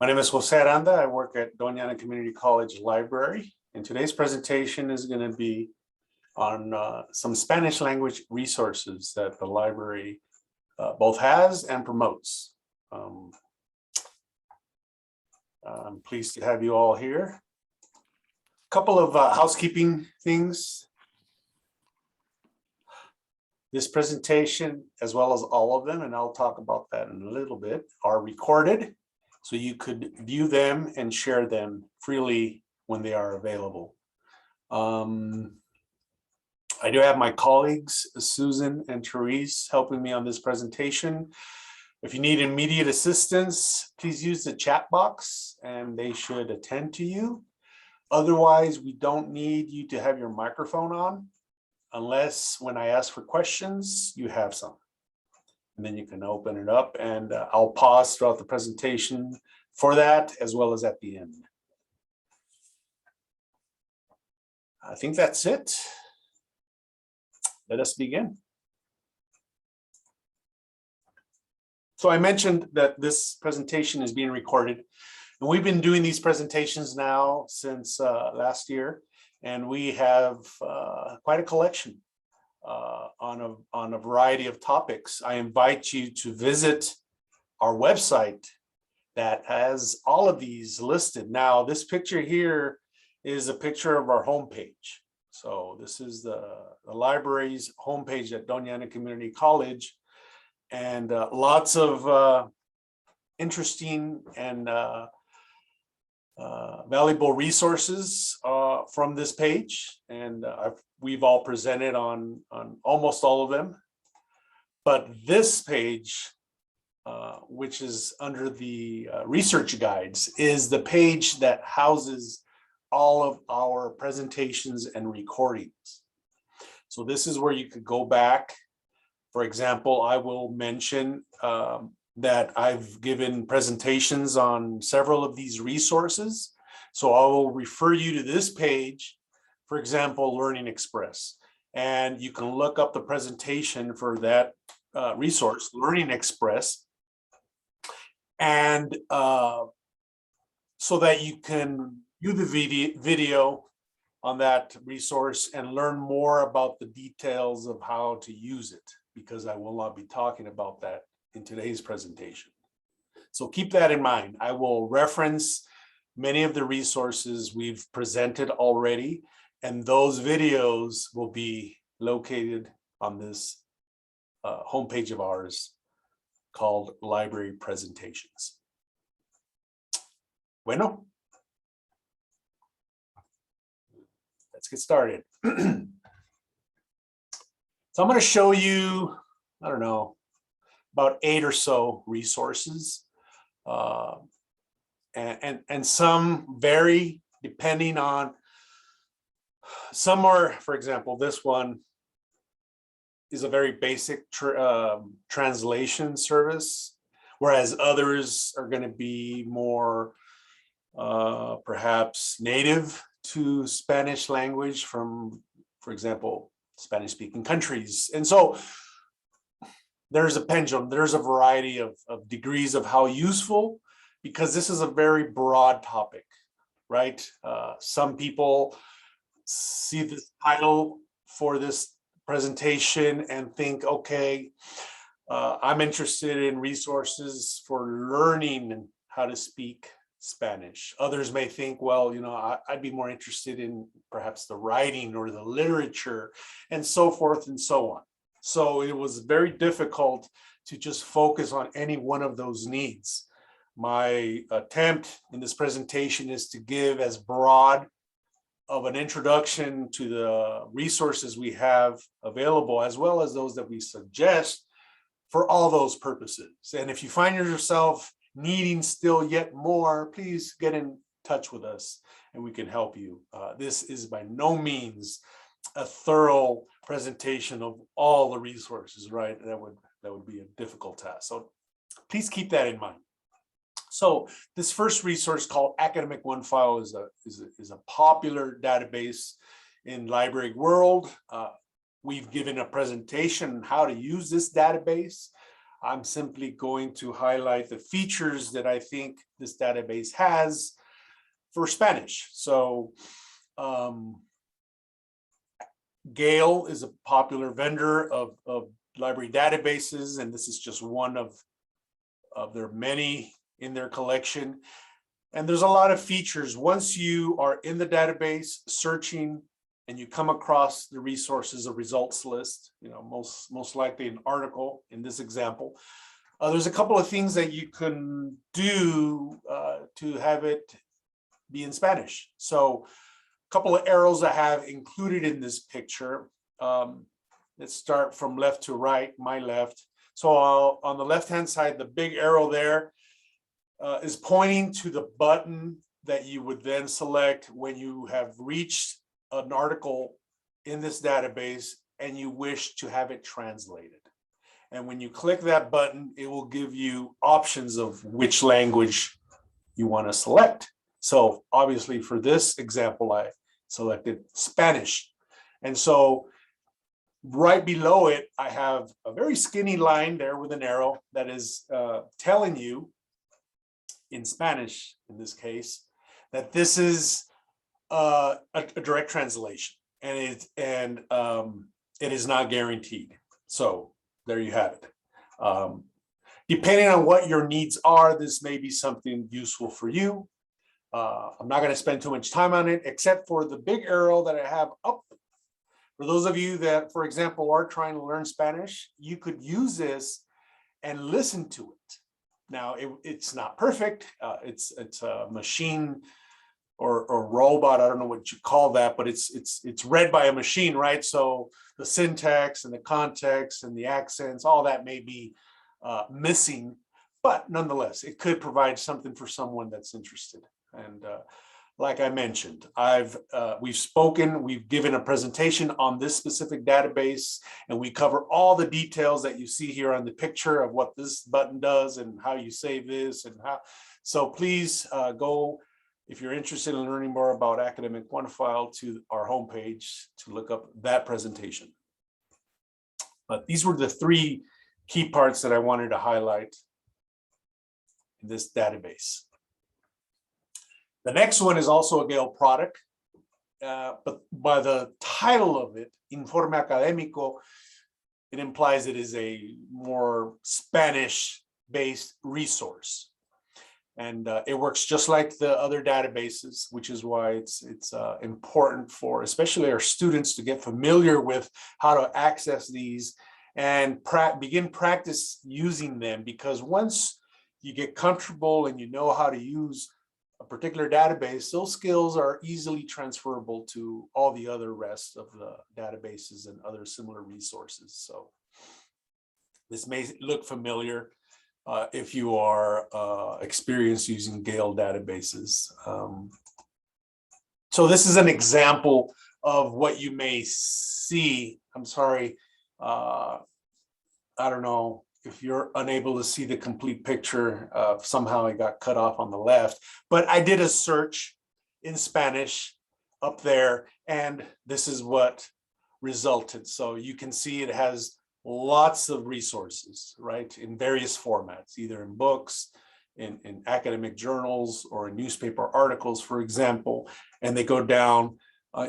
My name is Jose Aranda. I work at Doña Ana Community College Library, and today's presentation is going to be on some Spanish language resources that the library both has and promotes. I'm pleased to have you all here. A couple of housekeeping things. This presentation, as well as all of them, and I'll talk about that in a little bit, are recorded, so you could view them and share them freely when they are available. I do have my colleagues, Susan and Therese, helping me on this presentation. If you need immediate assistance, please use the chat box and they should attend to you. Otherwise, we don't need you to have your microphone on unless when I ask for questions, you have some. And then you can open it up, and I'll pause throughout the presentation for that, as well as at the end. I think that's it. Let us begin. So I mentioned that this presentation is being recorded, and we've been doing these presentations now since last year, and we have quite a collection on a variety of topics. I invite you to visit our website that has all of these listed. Now, this picture here is a picture of our homepage. So this is the library's homepage at Doña Ana Community College, and lots of interesting and valuable resources from this page, and we've all presented on almost all of them. But this page, which is under the research guides, is the page that houses all of our presentations and recordings. So this is where you could go back. For example, I will mention that I've given presentations on several of these resources. So I will refer you to this page, for example, Learning Express, and you can look up the presentation for that resource, Learning Express, and so that you can view the video on that resource and learn more about the details of how to use it, because I will not be talking about that in today's presentation. So keep that in mind. I will reference many of the resources we've presented already, and those videos will be located on this homepage of ours called Library Presentations. Bueno, let's get started. So I'm going to show you, I don't know, about 8 or so resources, and some vary depending on, some are, for example, this one is a very basic translation service, whereas others are going to be more perhaps native to Spanish language from, for example, Spanish-speaking countries. And so there's a pendulum, there's a variety of degrees of how useful, because this is a very broad topic, right? Some people see the title for this presentation and think, okay, I'm interested in resources for learning how to speak Spanish. Others may think, well, you know, I'd be more interested in perhaps the writing or the literature, and so forth and so on. So it was very difficult to just focus on any one of those needs. My attempt in this presentation is to give as broad of an introduction to the resources we have available, as well as those that we suggest for all those purposes. And if you find yourself needing still yet more, please get in touch with us and we can help you. This is by no means a thorough presentation of all the resources, right? That would be a difficult task. So please keep that in mind. So this first resource, called Academic Onefile, is a popular database in library world. We've given a presentation on how to use this database. I'm simply going to highlight the features that I think this database has for Spanish. So Gale is a popular vendor of library databases, and this is just one of their many in their collection. And there's a lot of features. Once you are in the database searching and you come across the resources, a results list, most likely an article in this example, there's a couple of things that you can do to have it be in Spanish. So a couple of arrows I have included in this picture. Let's start from left to right, my left. So on the left-hand side, the big arrow there is pointing to the button that you would then select when you have reached an article in this database and you wish to have it translated. And when you click that button, it will give you options of which language you want to select. So obviously for this example, I selected Spanish. And so right below it, I have a very skinny line there with an arrow that is telling you in Spanish, in this case, that this is a direct translation, and it is not guaranteed. So there you have it. Depending on what your needs are, this may be something useful for you. I'm not going to spend too much time on it, except for the big arrow that I have up. For those of you that, for example, are trying to learn Spanish, you could use this and listen to it. Now, it's not perfect. It's a machine or robot. I don't know what you call that, but it's read by a machine, right? So the syntax and the context and the accents, all that may be missing, but nonetheless, it could provide something for someone that's interested. And like I mentioned, we've given a presentation on this specific database, and we cover all the details that you see here on the picture of what this button does and how you save this and how. So please go, if you're interested in learning more about Academic Onefile, to our homepage to look up that presentation. But these were the three key parts that I wanted to highlight in this database. The next one is also a Gale product, but by the title of it, Informe Académico, it implies it is a more Spanish-based resource. And it works just like the other databases, which is why it's important for especially our students to get familiar with how to access these and begin practice using them, because once you get comfortable and you know how to use a particular database, those skills are easily transferable to all the other rest of the databases and other similar resources. So this may look familiar if you are experienced using Gale databases. So this is an example of what you may see. I'm sorry, I don't know if you're unable to see the complete picture. Somehow I got cut off on the left, but I did a search in Spanish up there, and this is what resulted. So you can see it has lots of resources, right, in various formats, either in books, in academic journals, or in newspaper articles, for example, and they go down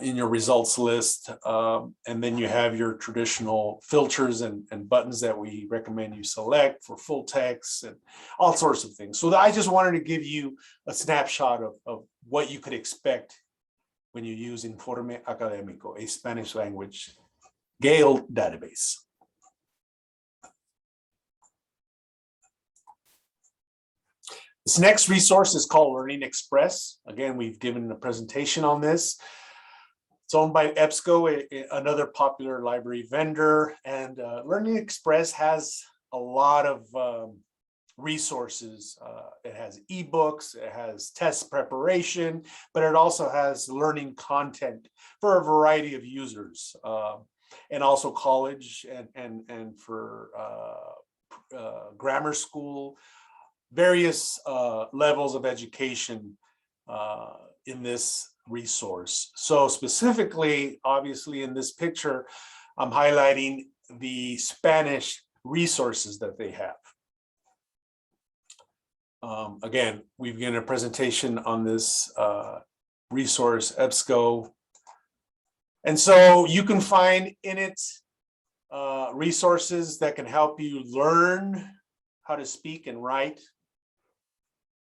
in your results list, and then you have your traditional filters and buttons that we recommend you select for full text and all sorts of things. So I just wanted to give you a snapshot of what you could expect when you use Informe Académico, a Spanish language Gale database. This next resource is called Learning Express. Again, we've given a presentation on this. It's owned by EBSCO, another popular library vendor, and Learning Express has a lot of resources. It has ebooks, it has test preparation, but it also has learning content for a variety of users, and also college and for grammar school, various levels of education in this resource. So specifically, obviously in this picture, I'm highlighting the Spanish resources that they have. Again, we've given a presentation on this resource, EBSCO. And so you can find in it resources that can help you learn how to speak and write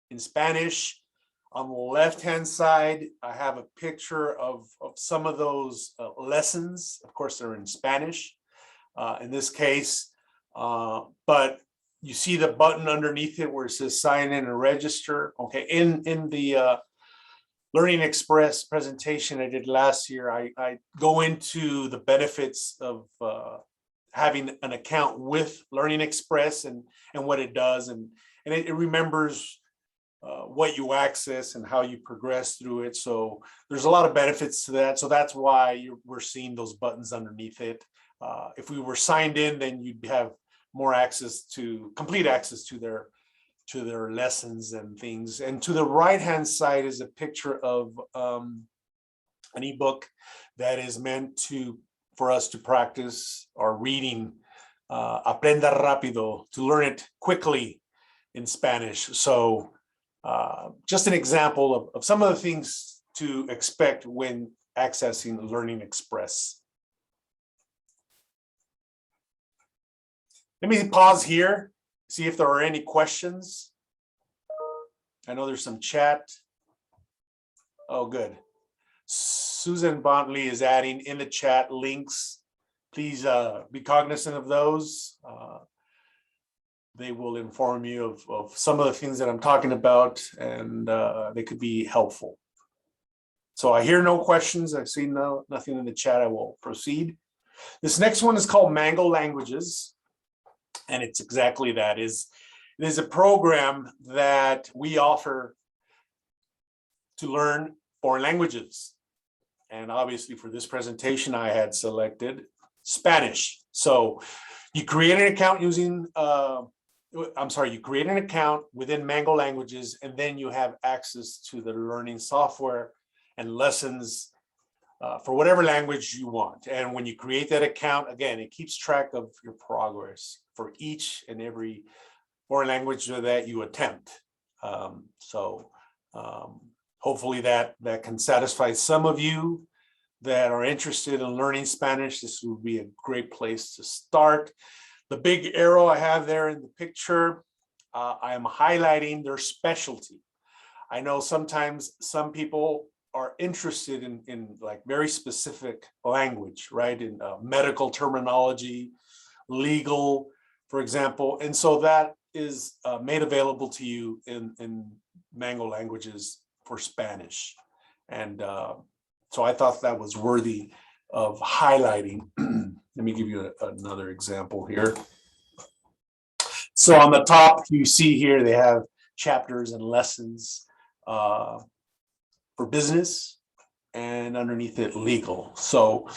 in Spanish. On the left-hand side, I have a picture of some of those lessons. Of course, they're in Spanish in this case, but you see the button underneath it where it says sign in and register. Okay, in the Learning Express presentation I did last year, I go into the benefits of having an account with Learning Express and what it does, and it remembers what you access and how you progress through it. So there's a lot of benefits to that. So that's why we're seeing those buttons underneath it. If we were signed in, then you'd have more access to complete access to their lessons and things. And to the right hand side is a picture of an ebook that is meant for us to practice our reading, aprenda rápido, to learn it quickly in Spanish. So just an example of some of the things to expect when accessing Learning Express. Let me pause here, see if there are any questions. I know there's some chat. Oh, good. Susan Bontley is adding in the chat links. Please be cognizant of those. They will inform you of some of the things that I'm talking about, and they could be helpful. So I hear no questions. I see nothing in the chat. I will proceed. This next one is called Mango Languages, and it's exactly that. It is a program that we offer to learn foreign languages. And obviously for this presentation, I had selected Spanish. So you create an account using, you create an account within Mango Languages, and then you have access to the learning software and lessons for whatever language you want. And when you create that account, again, it keeps track of your progress for each and every foreign language that you attempt. Hopefully that can satisfy some of you that are interested in learning Spanish. This would be a great place to start. The big arrow I have there in the picture, I am highlighting their specialty. I know sometimes some people are interested in like very specific language, right? In medical terminology, legal, for example. And so that is made available to you in Mango Languages for Spanish. And so I thought that was worthy of highlighting. Let me give you another example here. So on the top, you see here, they have chapters and lessons for business, and underneath it, legal. So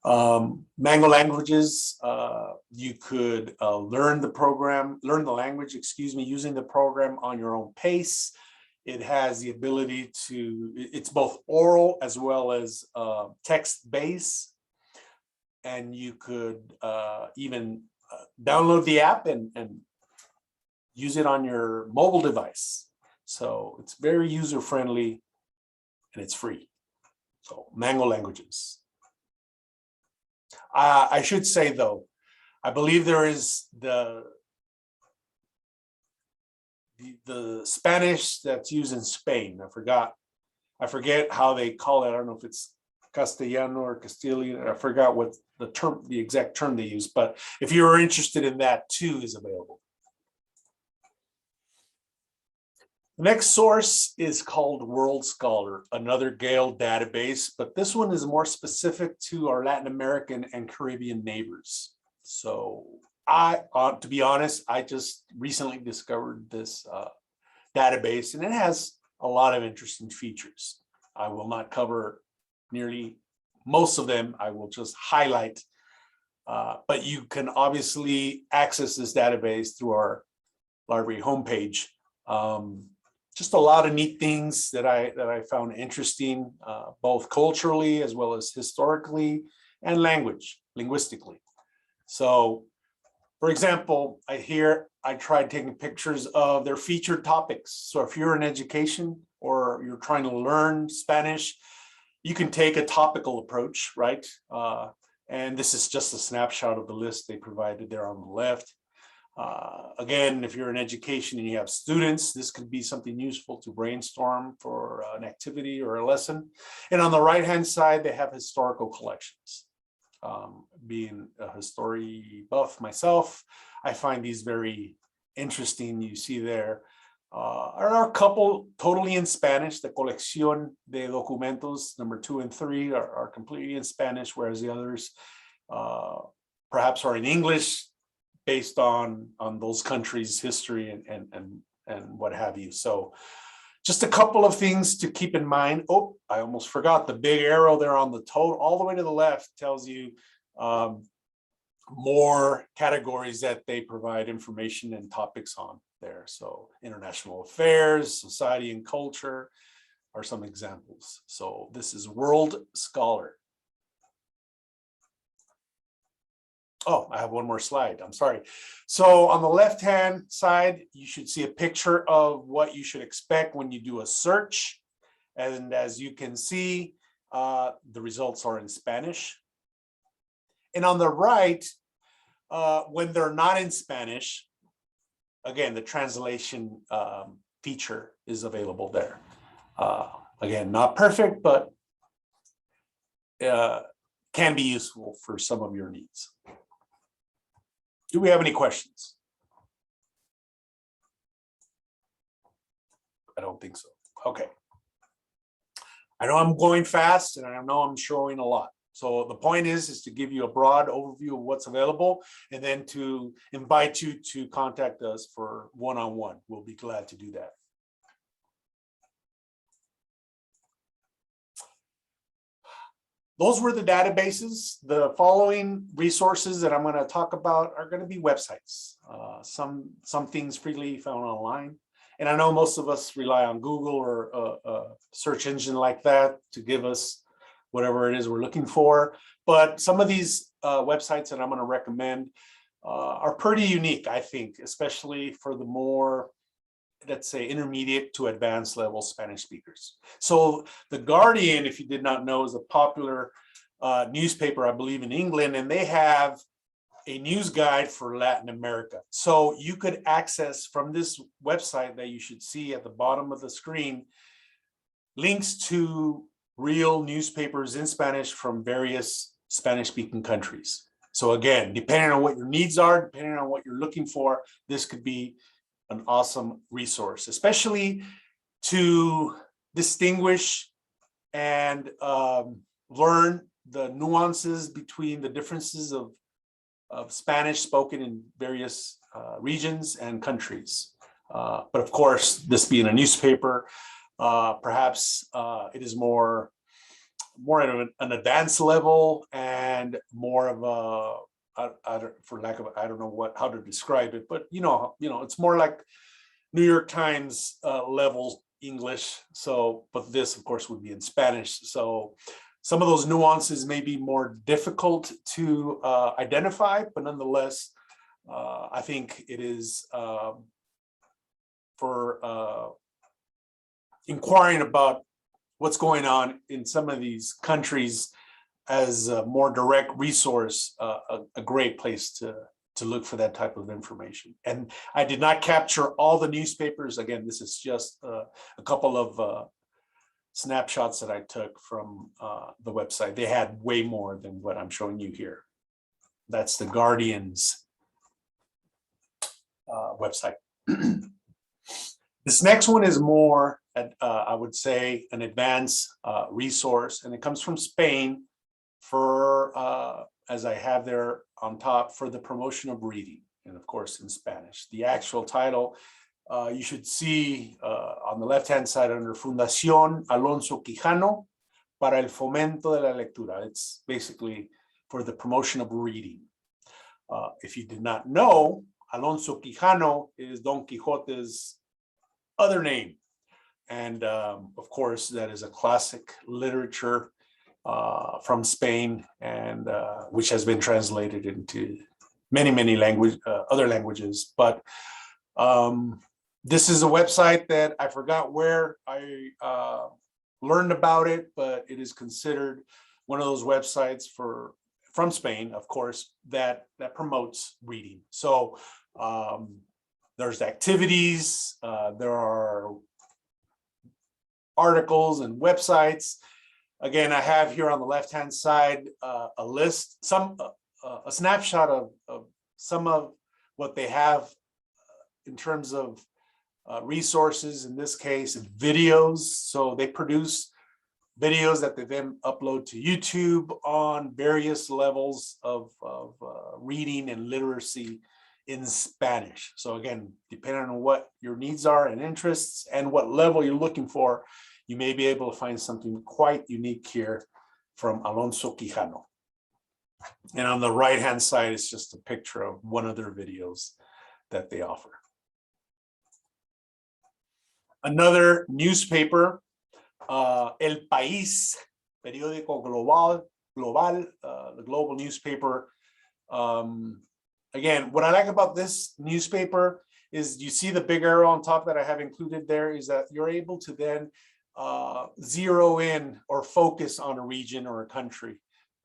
Mango Languages, you could learn the language, using the program on your own pace. It has the ability it's both oral as well as text-based. And you could even download the app and use it on your mobile device. So it's very user-friendly and it's free. So Mango Languages. I should say though, I believe there is the Spanish that's used in Spain. I forget how they call it. I don't know if it's Castellano or Castilian. I forgot what the exact term they use, but if you're interested in that too, is available. The next source is called World Scholar, another Gale database, but this one is more specific to our Latin American and Caribbean neighbors. So to be honest, I just recently discovered this database, and it has a lot of interesting features. I will not cover nearly most of them. I will just highlight, but you can obviously access this database through our library homepage. Just a lot of neat things that I found interesting, both culturally as well as historically and linguistically. So For example, I tried taking pictures of their featured topics. So if you're in education or you're trying to learn Spanish, you can take a topical approach, right? And this is just a snapshot of the list they provided there on the left. Again, if you're in education and you have students, this could be something useful to brainstorm for an activity or a lesson. And on the right-hand side, they have historical collections. Being a history buff myself, I find these very interesting. You see there are a couple totally in Spanish. The Colección de Documentos number 2 and 3 are completely in Spanish, whereas the others perhaps are in English, based on those countries' history and what have you. So just a couple of things to keep in mind. Oh, I almost forgot the big arrow there on the total, all the way to the left, tells you more categories that they provide information and topics on there. So international affairs, society and culture are some examples. So this is World Scholar. Oh, I have one more slide. I'm sorry. So on the left-hand side, you should see a picture of what you should expect when you do a search. And as you can see, the results are in Spanish. And on the right, when they're not in Spanish, again, the translation feature is available there. Again, not perfect, but can be useful for some of your needs. Do we have any questions? I don't think so. Okay. I know I'm going fast and I know I'm showing a lot. So the point is to give you a broad overview of what's available and then to invite you to contact us for one-on-one. We'll be glad to do that. Those were the databases. The following resources that I'm going to talk about are going to be websites. Some things freely found online. And I know most of us rely on Google or a search engine like that to give us whatever it is we're looking for. But some of these websites that I'm going to recommend are pretty unique, I think, especially for the more, let's say, intermediate to advanced level Spanish speakers. So The Guardian, if you did not know, is a popular newspaper, I believe, in England, and they have a news guide for Latin America. So you could access from this website that you should see at the bottom of the screen links to real newspapers in Spanish from various Spanish-speaking countries. So again, depending on what your needs are, depending on what you're looking for, this could be an awesome resource, especially to distinguish and learn the nuances between the differences of Spanish spoken in various regions and countries. But of course, this being a newspaper, perhaps it is more at an advanced level and more of a, for lack of, I don't know how to describe it, but you know, it's more like New York Times level English. So, but this of course would be in Spanish. So some of those nuances may be more difficult to identify, but nonetheless, I think it is for inquiring about what's going on in some of these countries as a more direct resource, a great place to look for that type of information. And I did not capture all the newspapers. Again, this is just a couple of snapshots that I took from the website. They had way more than what I'm showing you here. That's the Guardian's website. This next one is more, I would say, an advanced resource, and it comes from Spain for, as I have there on top, for the promotion of reading, and of course in Spanish. The actual title, you should see on the left-hand side under Fundacion Alonzo para el fomento de la lectura. It's basically for the promotion of reading. If you did not know, Alonso Quijano is Don Quixote's other name. And of course, that is a classic literature from Spain, and which has been translated into many other languages. But this is a website that I forgot where I learned about it, but it is considered one of those websites from Spain, of course, that promotes reading. So there's activities, there are articles and websites. Again, I have here on the left-hand side a list, a snapshot of some of what they have in terms of resources, in this case, videos. So they produce videos that they then upload to YouTube on various levels of reading and literacy in Spanish. So again, depending on what your needs are and interests and what level you're looking for, you may be able to find something quite unique here from Alonzo Quijano. And on the right-hand side, it's just a picture of one of their videos that they offer. Another newspaper, El País, periódico global, the global newspaper. Again, what I like about this newspaper is you see the big arrow on top that I have included there, is that you're able to then zero in or focus on a region or a country.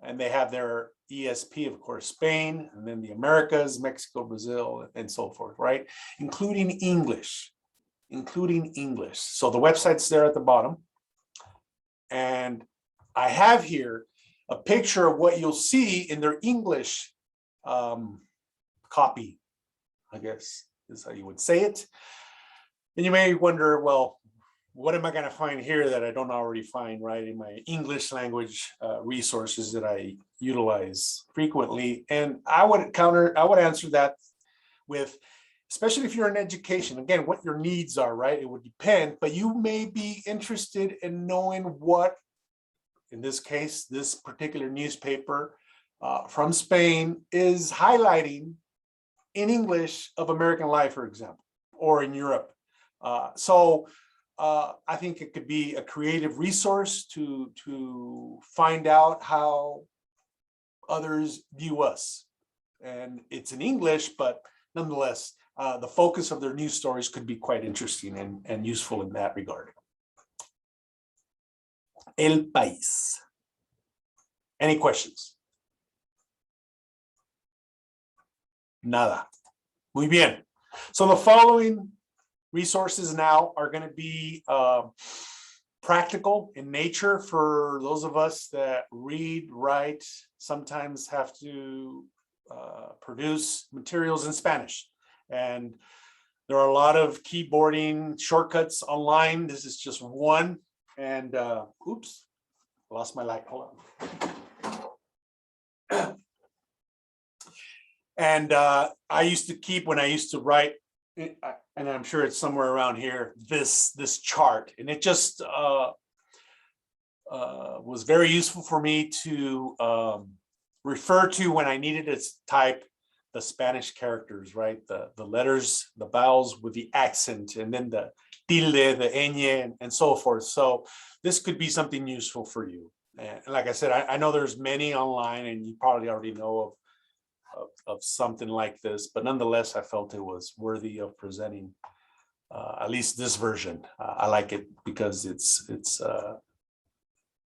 And they have their ESP, of course, Spain, and then the Americas, Mexico, Brazil, and so forth, right? Including English. So the website's there at the bottom. And I have here a picture of what you'll see in their English copy, I guess is how you would say it. And you may wonder, well, what am I going to find here that I don't already find, right, in my English language resources that I utilize frequently? And I would answer that with, especially if you're in education, again, what your needs are, right? It would depend, but you may be interested in knowing what, in this case, this particular newspaper from Spain is highlighting in English of American life, for example, or in Europe. So I think it could be a creative resource to find out how others view us. And it's in English, but nonetheless, the focus of their news stories could be quite interesting and useful in that regard. El País. Any questions? Nada. Muy bien. So the following resources now are going to be practical in nature for those of us that read, write, sometimes have to produce materials in Spanish. And there are a lot of keyboarding shortcuts online. This is just one. And oops, lost my light. Hold on. And I used to keep, when I used to write, and I'm sure it's somewhere around here, this chart. And it just was very useful for me to refer to when I needed to type the Spanish characters, right? The letters, the vowels with the accent, and then the tilde, the ñ, and so forth. So this could be something useful for you. And like I said, I know there's many online, and you probably already know of something like this, but nonetheless, I felt it was worthy of presenting at least this version. I like it because it's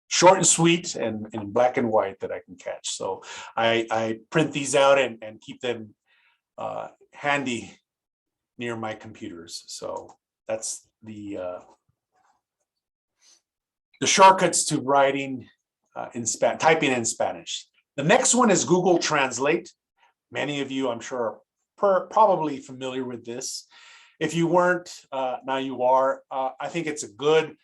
short and sweet and in black and white that I can catch. So I print these out and keep them handy near my computers. So that's the shortcuts to writing typing in Spanish. The next one is Google Translate. Many of you, I'm sure, are probably familiar with this. If you weren't, now you are. I think it's a good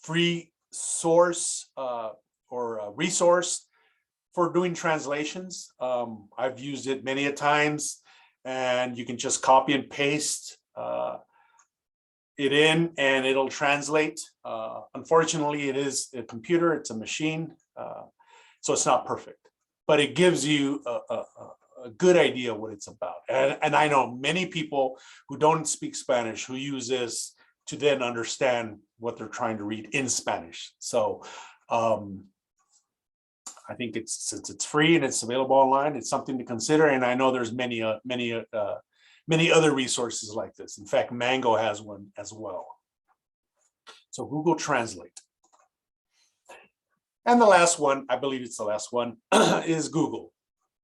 free source or resource for doing translations. I've used it many a times, and you can just copy and paste it in, and it'll translate. Unfortunately, it is a computer, it's a machine, so it's not perfect, but it gives you a good idea what it's about. And I know many people who don't speak Spanish who use this to then understand what they're trying to read in Spanish. So I think since it's free and it's available online, it's something to consider. And I know there's many other resources like this. In fact, Mango has one as well. So Google Translate. And the last one, I believe it's the last one, is Google.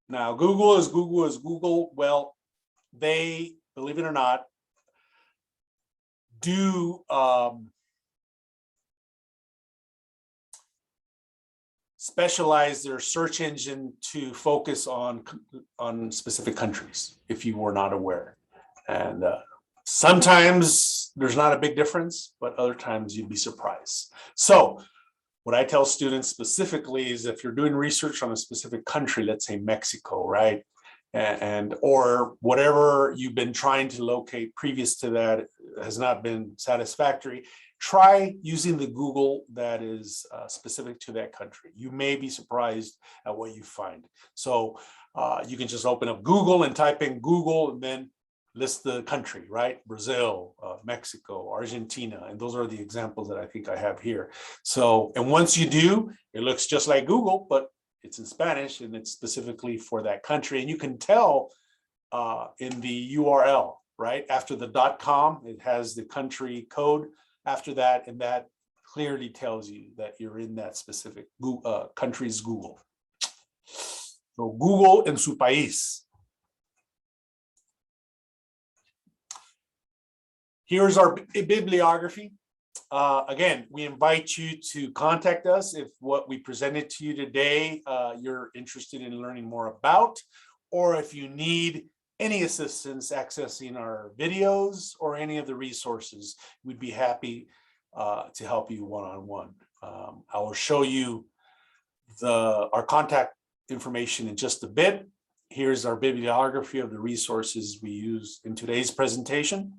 Now, Google is Google. Well, they, believe it or not, do specialize their search engine to focus on specific countries, if you were not aware. And sometimes there's not a big difference, but other times you'd be surprised. So what I tell students specifically is if you're doing research on a specific country, let's say Mexico, right? And or whatever you've been trying to locate previous to that has not been satisfactory, try using the Google that is specific to that country. You may be surprised at what you find. So you can just open up Google and type in Google and then list the country, right? Brazil, Mexico, Argentina, and those are the examples that I think I have here. So, and once you do, it looks just like Google, but it's in Spanish and it's specifically for that country. And you can tell in the URL, right? After the .com, it has the country code after that, and that clearly tells you that you're in that specific country's Google. So Google en su país. Here's our bibliography. Again, we invite you to contact us if what we presented to you today you're interested in learning more about, or if you need any assistance accessing our videos or any of the resources, we'd be happy to help you one-on-one. I will show you our contact information in just a bit. Here's our bibliography of the resources we use in today's presentation.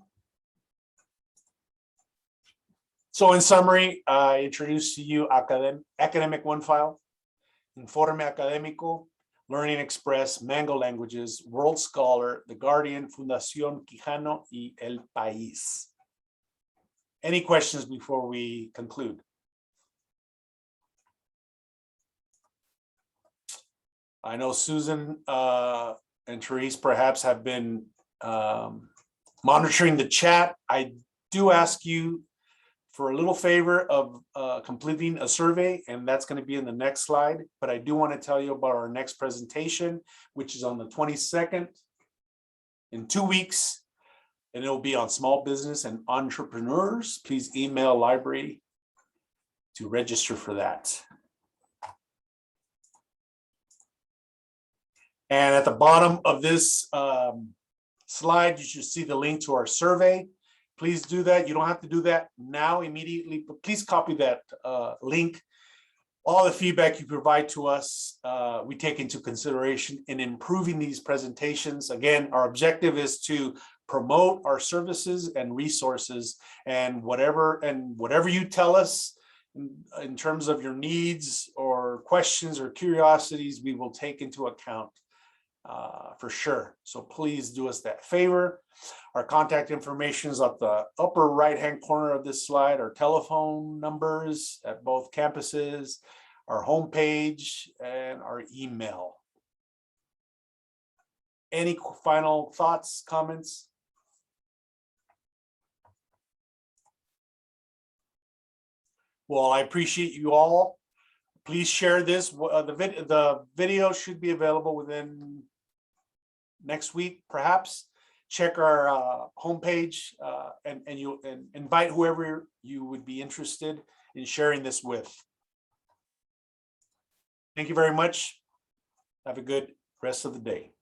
So in summary, I introduced to you Academic Onefile, Informe Académico, Learning Express, Mango Languages, World Scholar, The Guardian, Fundación Quijano, y El País. Any questions before we conclude? I know Susan and Therese perhaps have been monitoring the chat. I do ask you for a little favor of completing a survey, and that's going to be in the next slide. But I do want to tell you about our next presentation, which is on the 22nd in 2 weeks, and it'll be on small business and entrepreneurs. Please email library to register for that. And at the bottom of this slide, you should see the link to our survey. Please do that. You don't have to do that now immediately, but please copy that link. All the feedback you provide to us, we take into consideration in improving these presentations. Again, our objective is to promote our services and resources, and whatever you tell us in terms of your needs or questions or curiosities, we will take into account for sure. So please do us that favor. Our contact information is at the upper right-hand corner of this slide. Our telephone numbers at both campuses, our homepage, and our email. Any final thoughts, comments? Well, I appreciate you all. Please share this. The video should be available within next week, perhaps. Check our homepage and invite whoever you would be interested in sharing this with. Thank you very much. Have a good rest of the day.